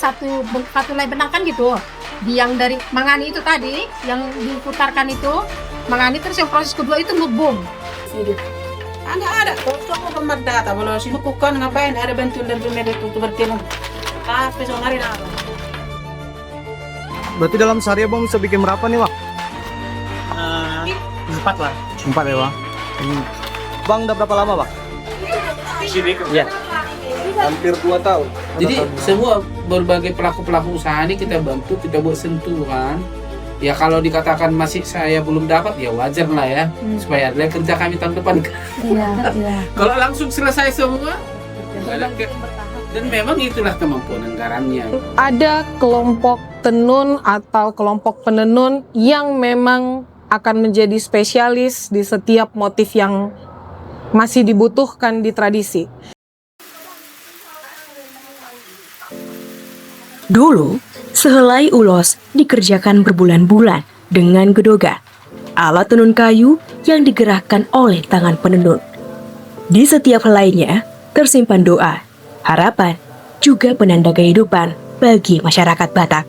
satu helai benang kan gitu. Yang dari mangani itu tadi, yang diputarkan itu mangani, terus yang proses kedua itu ngebom. Ada. Kok pemerdata kalau sinukukan ngapain ada bantuan dan pemerintah itu bertinung. Tapi hari apa? Berarti dalam sehari abang bisa bikin berapa nih, Bang? 4 lah. 4 ya, Bang? Bang udah berapa lama, Bang? Iya. Hampir 2 tahun. Jadi semua berbagai pelaku-pelaku usaha ini kita bantu, kita buat sentuhan. Ya kalau dikatakan masih saya belum dapat, ya wajar lah ya. Supaya ada kerja kami tahun depan. Iya. Kalau langsung selesai semua, dan memang itulah kemampuan anggarannya. Ada kelompok tenun atau kelompok penenun yang memang akan menjadi spesialis di setiap motif yang masih dibutuhkan di tradisi. Dulu, sehelai ulos dikerjakan berbulan-bulan dengan gedogan, alat tenun kayu yang digerakkan oleh tangan penenun. Di setiap helainya tersimpan doa, harapan, juga penanda kehidupan bagi masyarakat Batak.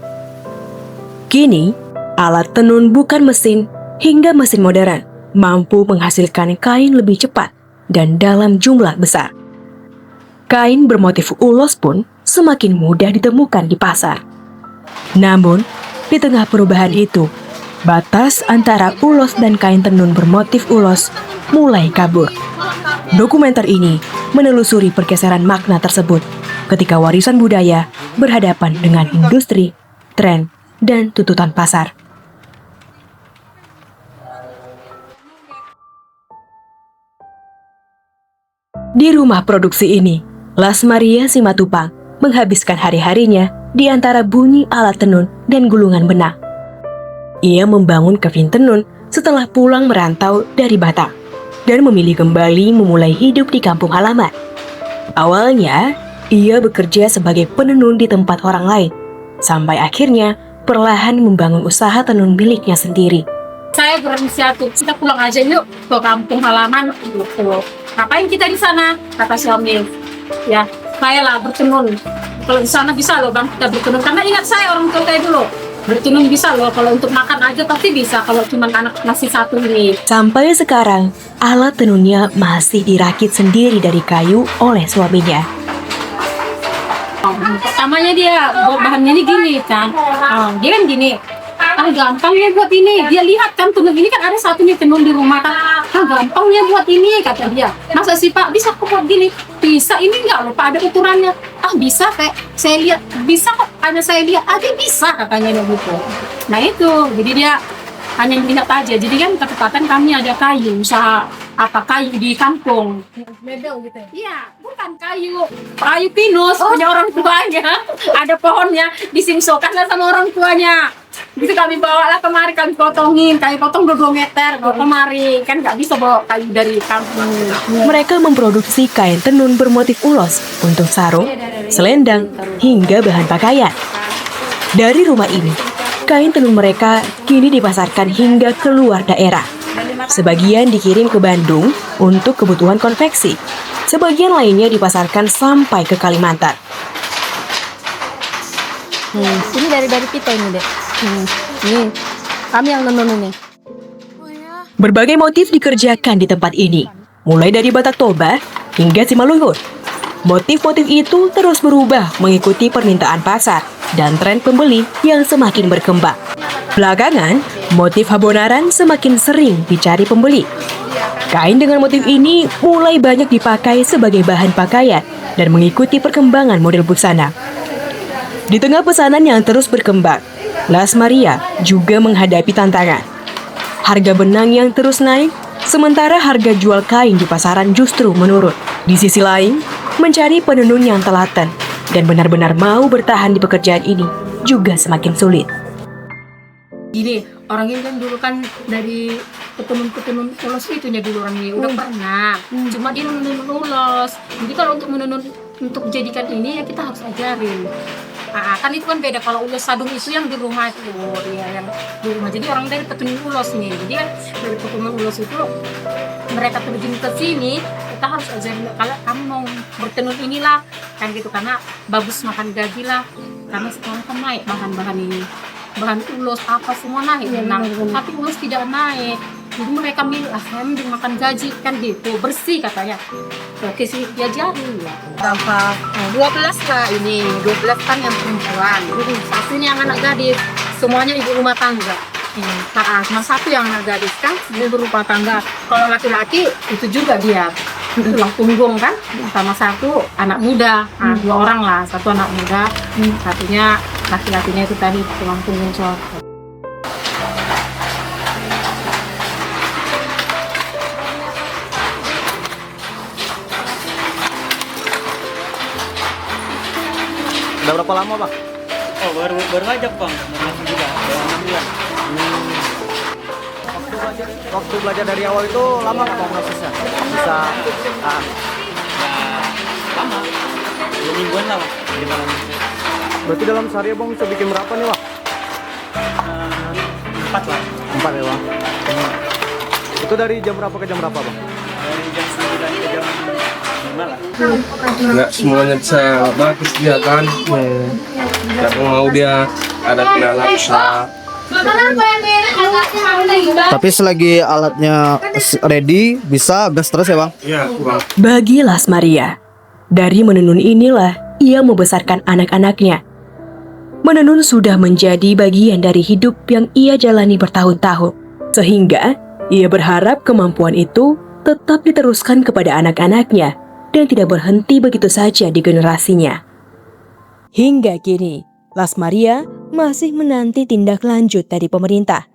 Kini, alat tenun bukan mesin hingga mesin modern mampu menghasilkan kain lebih cepat dan dalam jumlah besar. Kain bermotif ulos pun semakin mudah ditemukan di pasar. Namun, di tengah perubahan itu, batas antara ulos dan kain tenun bermotif ulos mulai kabur. Dokumenter ini menelusuri pergeseran makna tersebut ketika warisan budaya berhadapan dengan industri, tren, dan tuntutan pasar. Di rumah produksi ini, Las Maria Simatupang menghabiskan hari-harinya di antara bunyi alat tenun dan gulungan benang. Ia membangun kevin tenun setelah pulang merantau dari Batak dan memilih kembali memulai hidup di kampung halaman. Awalnya, ia bekerja sebagai penenun di tempat orang lain, sampai akhirnya perlahan membangun usaha tenun miliknya sendiri. Saya berinisiatif, kita pulang aja yuk ke kampung halaman gitu. Ngapain kita di sana? Kata suami. Ya, saya lah bertenun. Kalau di sana bisa loh Bang, kita bertenun. Karena ingat saya orang tua saya dulu, bertenun bisa loh. Kalau untuk makan aja pasti bisa. Kalau cuma anak nasi satu ini. Sampai sekarang, alat tenunnya masih dirakit sendiri dari kayu oleh suaminya. Pertamanya dia bahannya ini gini kan. Dia kan gini. Gampang ya buat ini. Dia lihat kan tenun ini kan ada satu nih tenun di rumah kan. Gampang ya buat ini kata dia. Masa sih Pak bisa kok buat gini? Bisa ini enggak loh Pak ada ukurannya. Bisa kayak saya lihat bisa kok. Ada saya lihat aja bisa katanya dia gitu. Nah itu jadi dia hanya melihat aja. Jadi kan ketepatan kami ada kayu usaha kayu di kampung. Mebel gitu ya? Iya, bukan kayu pinus punya orang tuanya. Ada pohonnya disimsokan lah sama orang tuanya. Bisa kami bawa lah kemari, kami potongin, kayu potong 2 meter, bawa kemari. Kan nggak bisa bawa kayu dari kampung. Mereka memproduksi kain tenun bermotif ulos untuk sarung, selendang, hingga bahan pakaian. Dari rumah ini, kain tenun mereka kini dipasarkan hingga keluar daerah. Sebagian dikirim ke Bandung untuk kebutuhan konveksi. Sebagian lainnya dipasarkan sampai ke Kalimantan. Ini dari kita ini deh. Nih, kami yang nenun ini. Berbagai motif dikerjakan di tempat ini, mulai dari Batak Toba hingga Simalungun. Motif-motif itu terus berubah mengikuti permintaan pasar dan tren pembeli yang semakin berkembang. Belakangan, motif Habonaran semakin sering dicari pembeli. Kain dengan motif ini mulai banyak dipakai sebagai bahan pakaian dan mengikuti perkembangan model busana. Di tengah pesanan yang terus berkembang, Las Maria juga menghadapi tantangan. Harga benang yang terus naik, sementara harga jual kain di pasaran justru menurun. Di sisi lain, mencari penenun yang telaten dan benar-benar mau bertahan di pekerjaan ini juga semakin sulit. Gini, orang ini kan dulu kan dari petenun ulos itunya dulu orang ini udah pernah. Cuma dia menenun ulos. Jadi kalau untuk menenun untuk jadikan ini ya kita harus ajarin. Kan itu kan beda kalau ulos sadung itu yang di rumah itu, ya yang di rumah. Jadi orang dari petenun ulos nih. Jadi kan dari petenun ulos itu mereka terjun ke sini, kita harus ajarin kalau kamu mau bertenun inilah kan gitu karena bagus makan gaji lah. karena sekarang kan naik bahan-bahan ini, bahan ulos apa semua naik. Nah, tapi ulos tidak naik. Jadi mereka milih, saya mending makan gaji kan gitu, bersih katanya. Oke sih, ya jadi ya. Berapa? 12 lah ini, 12 kan yang perempuan. Satunya yang anak gadis, semuanya ibu rumah tangga. Cuma satu yang anak gadis kan, ibu rumah tangga. Kalau laki-laki itu juga dia tulang punggung kan, sama satu anak muda, 2 orang lah, satu anak muda, satunya laki-lakinya itu tadi tulang punggung cowok. Udah berapa lama bang? Oh baru aja bang, masih juga 6 bulan. Waktu belajar dari awal itu lama nggak bang prosesnya? Bisa Lama, 2 mingguan lah bang. gimana? Berarti dalam sehari bang bisa bikin berapa nih bang? 4 lah. 4 ya bang. Itu dari jam berapa ke jam berapa bang? Dari jam 9 ke jam 5 lah. Nggak semuanya bisa bagus dia kan, nggak mau dia ada kendala usaha. Tapi selagi alatnya ready bisa gas terus ya bang? Iya, kurang. Bagi Las Maria, dari menenun inilah ia membesarkan anak-anaknya. Menenun sudah menjadi bagian dari hidup yang ia jalani bertahun-tahun, sehingga ia berharap kemampuan itu tetap diteruskan kepada anak-anaknya dan tidak berhenti begitu saja di generasinya. Hingga kini, Las Maria masih menanti tindak lanjut dari pemerintah.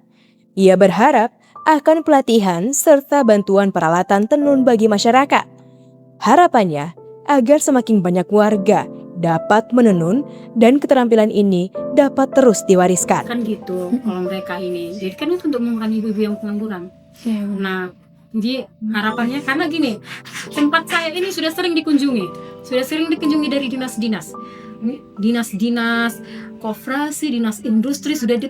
Ia berharap akan pelatihan serta bantuan peralatan tenun bagi masyarakat. Harapannya agar semakin banyak warga dapat menenun dan keterampilan ini dapat terus diwariskan. Kan gitu kalau mereka ini. Jadi kan itu untuk mengurangi ibu-ibu yang pengangguran. Nah, jadi harapannya karena gini, tempat saya ini sudah sering dikunjungi dari dinas-dinas, koperasi, dinas industri sudah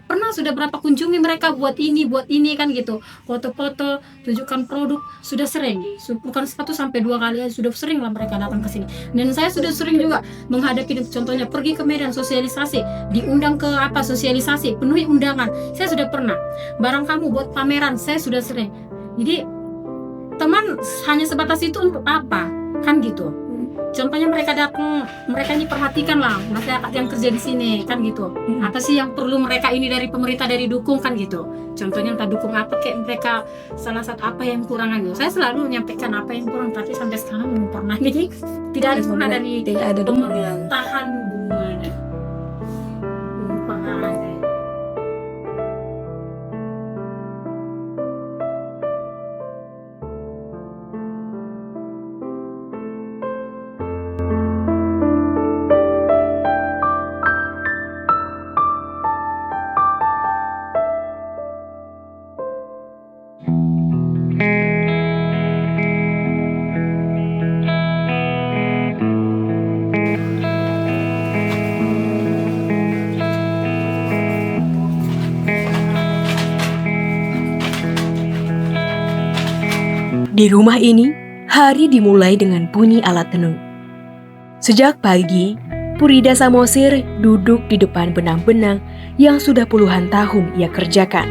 berapa kunjungi mereka buat ini kan gitu, foto-foto, tunjukkan produk sudah sering, bukan 1 sampai 2 kali sudah sering lah mereka datang ke sini. Dan saya sudah sering juga menghadapi, contohnya pergi ke Medan sosialisasi, diundang ke sosialisasi, penuhi undangan, saya sudah pernah. Barang kamu buat pameran, saya sudah sering. Jadi teman hanya sebatas itu untuk apa kan gitu. Contohnya mereka datang, mereka ini perhatikan lah masyarakat yang kerja di sini kan gitu. Apa sih yang perlu mereka ini dari pemerintah, dari dukung kan gitu. Contohnya entah dukung apa, kayak mereka salah satu apa yang kurangan gitu. Saya selalu menyampaikan apa yang kurang, tapi sampai sekarang belum pernah nih, tidak ada pernah dari pemerintahan hubungan. Belum pernah ada. Di rumah ini, hari dimulai dengan bunyi alat tenun. Sejak pagi, Purida Samosir duduk di depan benang-benang yang sudah puluhan tahun ia kerjakan.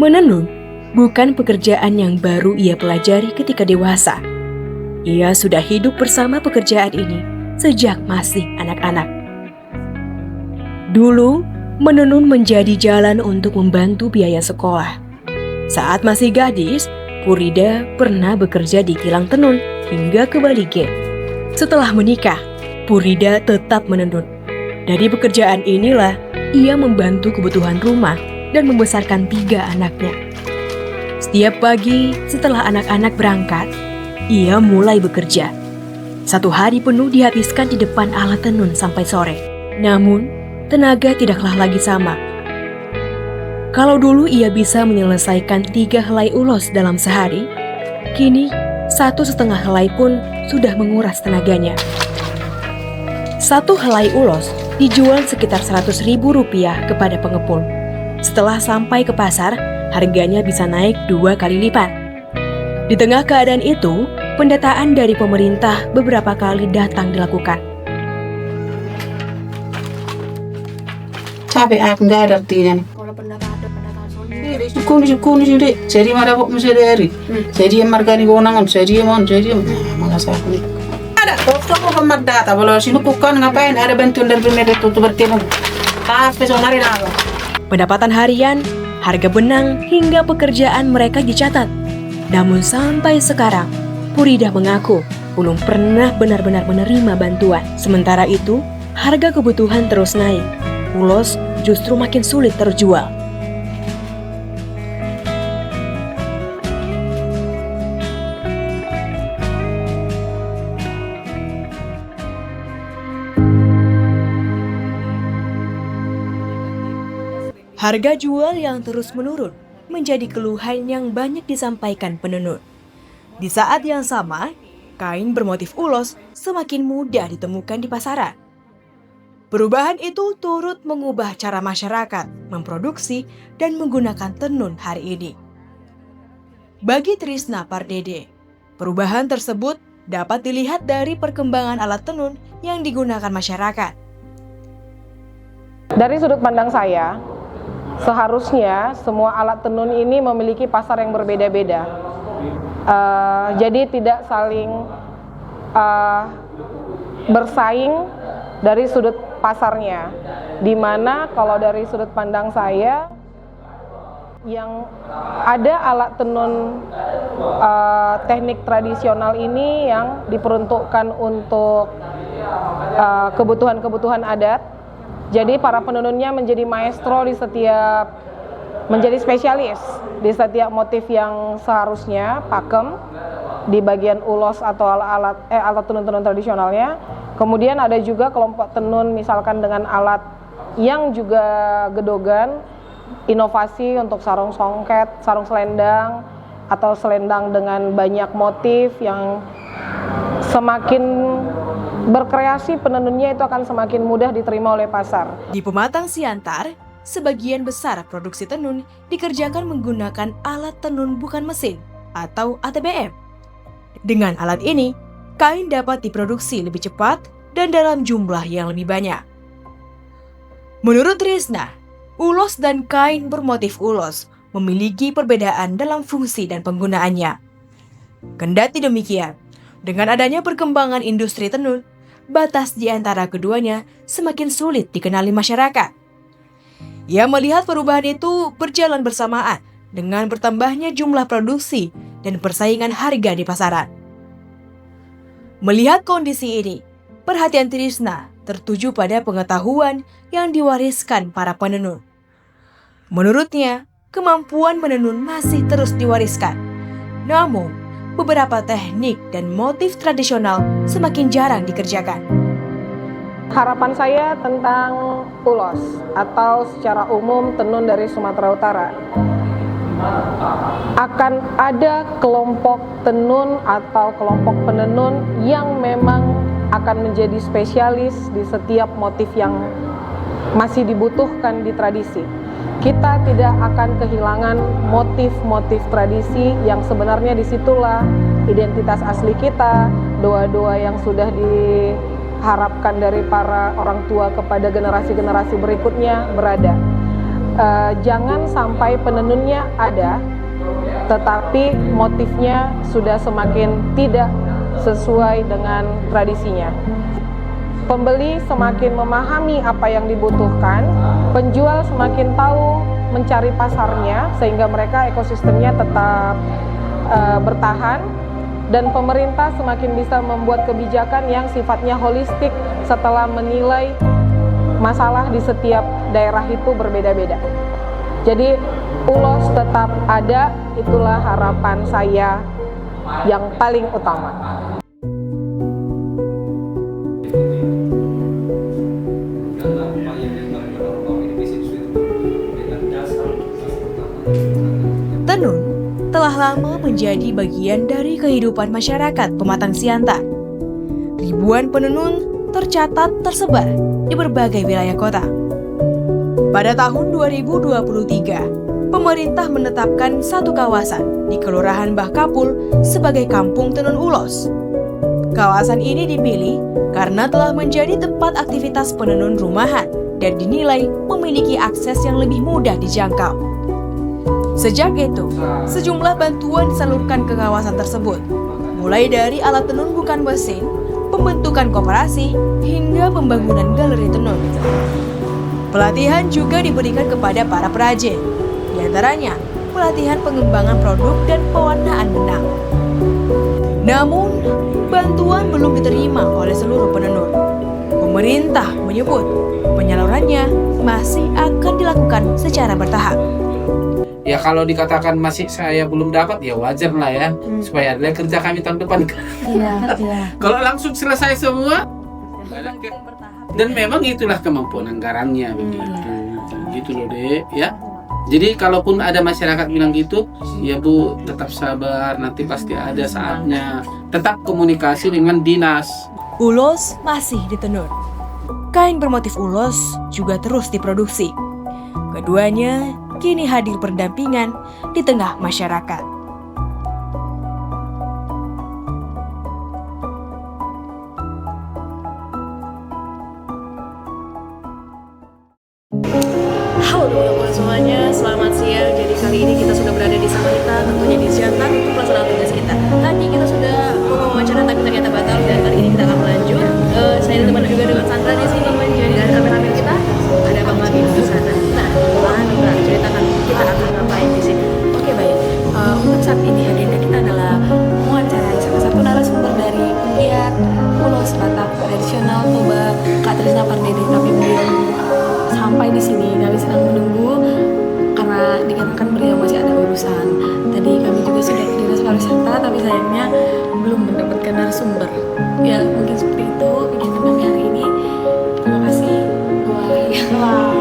Menenun bukan pekerjaan yang baru ia pelajari ketika dewasa. Ia sudah hidup bersama pekerjaan ini sejak masih anak-anak. Dulu, menenun menjadi jalan untuk membantu biaya sekolah. Saat masih gadis, Purida pernah bekerja di kilang tenun hingga ke Balige. Setelah menikah, Purida tetap menenun. Dari pekerjaan inilah ia membantu kebutuhan rumah dan membesarkan 3 anaknya. Setiap pagi setelah anak-anak berangkat, ia mulai bekerja. 1 hari penuh dihabiskan di depan alat tenun sampai sore. Namun, tenaga tidaklah lagi sama. Kalau dulu ia bisa menyelesaikan 3 helai ulos dalam sehari, kini 1,5 helai pun sudah menguras tenaganya. 1 helai ulos dijual sekitar Rp100.000 kepada pengepul. Setelah sampai ke pasar, harganya bisa naik 2 kali lipat. Di tengah keadaan itu, pendataan dari pemerintah beberapa kali datang dilakukan. Capek aku, nggak ada artinya nih. Kunis ini, jadi mana kok mesti dari, jadi marga nih gonangan, jadi malas aku nih. Ada, kok pemerdata, kalau sini kukan ngapain? Ada bantuan dari pemerintah itu bertemu. Tapi sonari naga. Pendapatan harian, harga benang, hingga pekerjaan mereka dicatat. Namun sampai sekarang, Puridah mengaku belum pernah benar-benar menerima bantuan. Sementara itu, harga kebutuhan terus naik. Ulos justru makin sulit terjual. Harga jual yang terus menurun menjadi keluhan yang banyak disampaikan penenun. Di saat yang sama, kain bermotif ulos semakin mudah ditemukan di pasaran. Perubahan itu turut mengubah cara masyarakat memproduksi dan menggunakan tenun hari ini. Bagi Trisna Pardede, perubahan tersebut dapat dilihat dari perkembangan alat tenun yang digunakan masyarakat. Dari sudut pandang saya, seharusnya semua alat tenun ini memiliki pasar yang berbeda-beda. Jadi tidak saling bersaing dari sudut pasarnya. Dimana kalau dari sudut pandang saya, yang ada alat tenun teknik tradisional ini yang diperuntukkan untuk kebutuhan-kebutuhan adat. Jadi para penenunnya menjadi maestro menjadi spesialis di setiap motif yang seharusnya pakem di bagian ulos atau alat tenun-tenun tradisionalnya. Kemudian ada juga kelompok tenun misalkan dengan alat yang juga gedogan, inovasi untuk sarung songket, sarung selendang, atau selendang dengan banyak motif yang semakin berkreasi penenunnya itu akan semakin mudah diterima oleh pasar. Di Pematang Siantar, sebagian besar produksi tenun dikerjakan menggunakan alat tenun bukan mesin atau ATBM. Dengan alat ini, kain dapat diproduksi lebih cepat dan dalam jumlah yang lebih banyak. Menurut Trisna, ulos dan kain bermotif ulos memiliki perbedaan dalam fungsi dan penggunaannya. Kendati demikian, dengan adanya perkembangan industri tenun, batas di antara keduanya semakin sulit dikenali masyarakat. Ia melihat perubahan itu berjalan bersamaan dengan bertambahnya jumlah produksi dan persaingan harga di pasaran. Melihat kondisi ini, perhatian Trisna tertuju pada pengetahuan yang diwariskan para penenun. Menurutnya, kemampuan menenun masih terus diwariskan. Namun, beberapa teknik dan motif tradisional semakin jarang dikerjakan. Harapan saya tentang ulos atau secara umum tenun dari Sumatera Utara, akan ada kelompok tenun atau kelompok penenun yang memang akan menjadi spesialis di setiap motif yang masih dibutuhkan di tradisi. Kita tidak akan kehilangan motif-motif tradisi yang sebenarnya disitulah identitas asli kita, doa-doa yang sudah diharapkan dari para orang tua kepada generasi-generasi berikutnya berada. Jangan sampai penenunnya ada, tetapi motifnya sudah semakin tidak sesuai dengan tradisinya. Pembeli semakin memahami apa yang dibutuhkan, penjual semakin tahu mencari pasarnya sehingga mereka ekosistemnya tetap bertahan, dan pemerintah semakin bisa membuat kebijakan yang sifatnya holistik setelah menilai masalah di setiap daerah itu berbeda-beda. Jadi ulos tetap ada, itulah harapan saya yang paling utama. Tenun telah lama menjadi bagian dari kehidupan masyarakat Pematang Siantar. Ribuan penenun tercatat tersebar di berbagai wilayah kota. Pada tahun 2023, pemerintah menetapkan satu kawasan di Kelurahan Bahkapul sebagai Kampung Tenun Ulos. Kawasan ini dipilih karena telah menjadi tempat aktivitas penenun rumahan dan dinilai memiliki memiliki akses yang lebih mudah dijangkau. Sejak itu, sejumlah bantuan disalurkan ke kawasan tersebut, mulai dari alat tenun bukan mesin, pembentukan koperasi, hingga pembangunan galeri tenun. Pelatihan juga diberikan kepada para perajin, di antaranya pelatihan pengembangan produk dan pewarnaan benang. Namun, bantuan belum diterima oleh seluruh penenun. Pemerintah menyebut penyalurannya masih akan dilakukan secara bertahap. Ya kalau dikatakan masih saya belum dapat ya wajar lah ya, supaya ada kerja kami tahun depan. Kalau langsung selesai semua, dan memang itulah kemampuan anggarannya begitu, gitu loh Dek ya. Jadi kalaupun ada masyarakat bilang gitu, ya Bu tetap sabar, nanti pasti ada saatnya. Tetap komunikasi dengan dinas. Ulos masih ditenun. Kain bermotif ulos juga terus diproduksi. Keduanya kini hadir berdampingan di tengah masyarakat. Halo teman-teman semuanya, selamat siang. Jadi kali ini kita sudah berada di Samarinda, tentunya di Jantan untuk pelaksanaan tugas kita. Tadi kita sudah mewawancara tapi ternyata batal, dan kali ini kita akan melanjut. Saya ditemani juga dengan Sandra di sini. Jadi dari kameramen kita ada Bang Labi di sana. Nah, Bang Andra ceritakan kita akan ngapain di sini. Oke baik. Untuk saat ini agenda kita adalah mewawancarai salah satu narasumber dari Giat Ulos Batak Tradisional Toba, Kak Trisna Pardede, tapi beliau sampai di sini. Kami sedang menunggu karena dikatakan beliau masih ada urusan. Tadi kami juga sudah ke dinas pariwisata, tapi sayangnya belum mendapatkan narasumber. Ya mungkin seperti itu kegiatan kami hari ini. Terima kasih. Wah.